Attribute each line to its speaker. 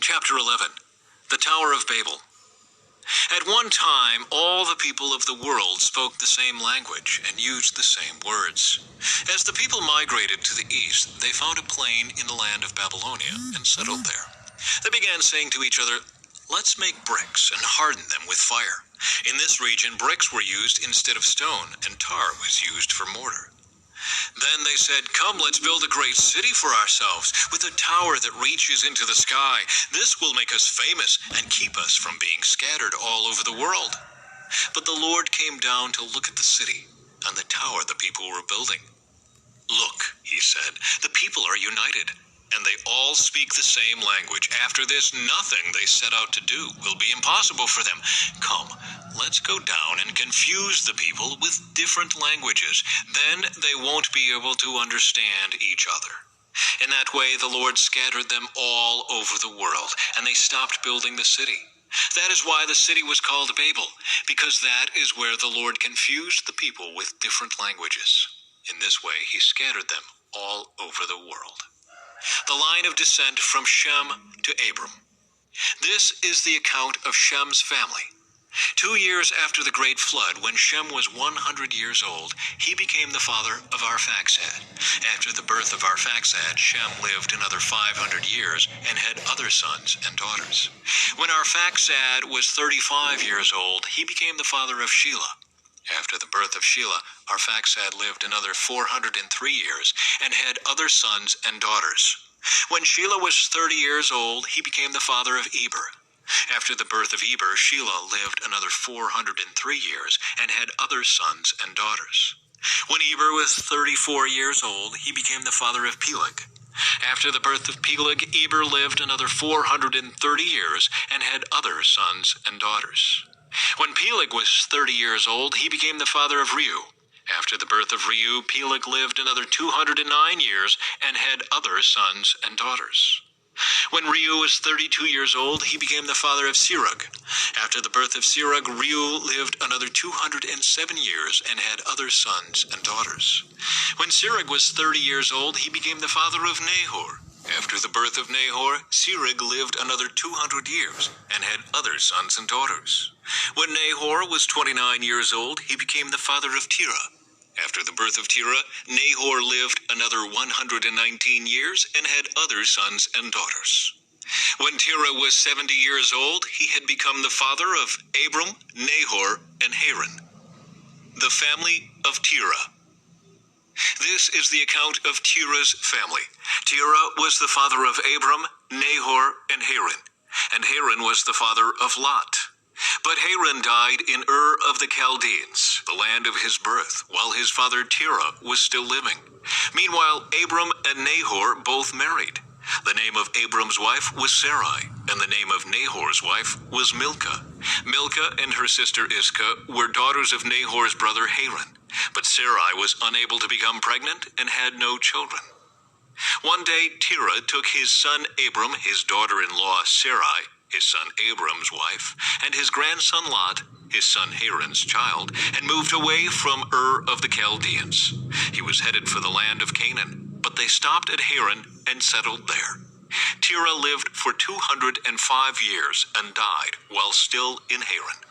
Speaker 1: Chapter 11. The Tower of Babel. At one time, all the people of the world spoke the same language and used the same words. As the people migrated to the east, they found a plain in the land of Babylonia and settled there. They began saying to each other, "Let's make bricks and harden them with fire." In this region, bricks were used instead of stone, and tar was used for mortar. Then they said, "Come, let's build a great city for ourselves, with a tower that reaches into the sky. This will make us famous and keep us from being scattered all over the world." But the Lord came down to look at the city and the tower the people were building. "Look," he said, "the people are united, and they all speak the same language. After this, nothing they set out to do will be impossible for them. Come, let's go down and confuse the people with different languages. Then they won't be able to understand each other." In that way, the Lord scattered them all over the world, and they stopped building the city. That is why the city was called Babel, because that is where the Lord confused the people with different languages. In this way, he scattered them all over the world. The line of descent from Shem to Abram. This is the account of Shem's family. 2 years after the great flood, when Shem was 100 years old, he became the father of Arphaxad. After the birth of Arphaxad, Shem lived another 500 years and had other sons and daughters. When Arphaxad was 35 years old, he became the father of Shelah. After the birth of Shelah, Arphaxad lived another 403 years and had other sons and daughters. When Shelah was 30 years old, he became the father of Eber. After the birth of Eber, Shelah lived another 403 years and had other sons and daughters. When Eber was 34 years old, he became the father of Peleg. After the birth of Peleg, Eber lived another 430 years and had other sons and daughters. When Peleg was 30 years old, he became the father of Reu. After the birth of Reu, Peleg lived another 209 years and had other sons and daughters. When Reu was 32 years old, he became the father of Serug. After the birth of Serug, Reu lived another 207 years and had other sons and daughters. When Serug was 30 years old, he became the father of Nahor. After the birth of Nahor, Serug lived another 200 years and had other sons and daughters. When Nahor was 29 years old, he became the father of Terah. After the birth of Terah, Nahor lived another 119 years and had other sons and daughters. When Terah was 70 years old, he had become the father of Abram, Nahor, and Haran. The family of Terah. This is the account of Terah's family. Terah was the father of Abram, Nahor, and Haran was the father of Lot. But Haran died in Ur of the Chaldeans, the land of his birth, while his father Terah was still living. Meanwhile, Abram and Nahor both married. The name of Abram's wife was Sarai, and the name of Nahor's wife was Milcah. Milcah and her sister Iscah were daughters of Nahor's brother Haran, but Sarai was unable to become pregnant and had no children. One day, Terah took his son Abram, his daughter-in-law Sarai, his son Abram's wife, and his grandson Lot, his son Haran's child, and moved away from Ur of the Chaldeans. He was headed for the land of Canaan, but they stopped at Haran and settled there. Terah lived for 205 years and died while still in Haran.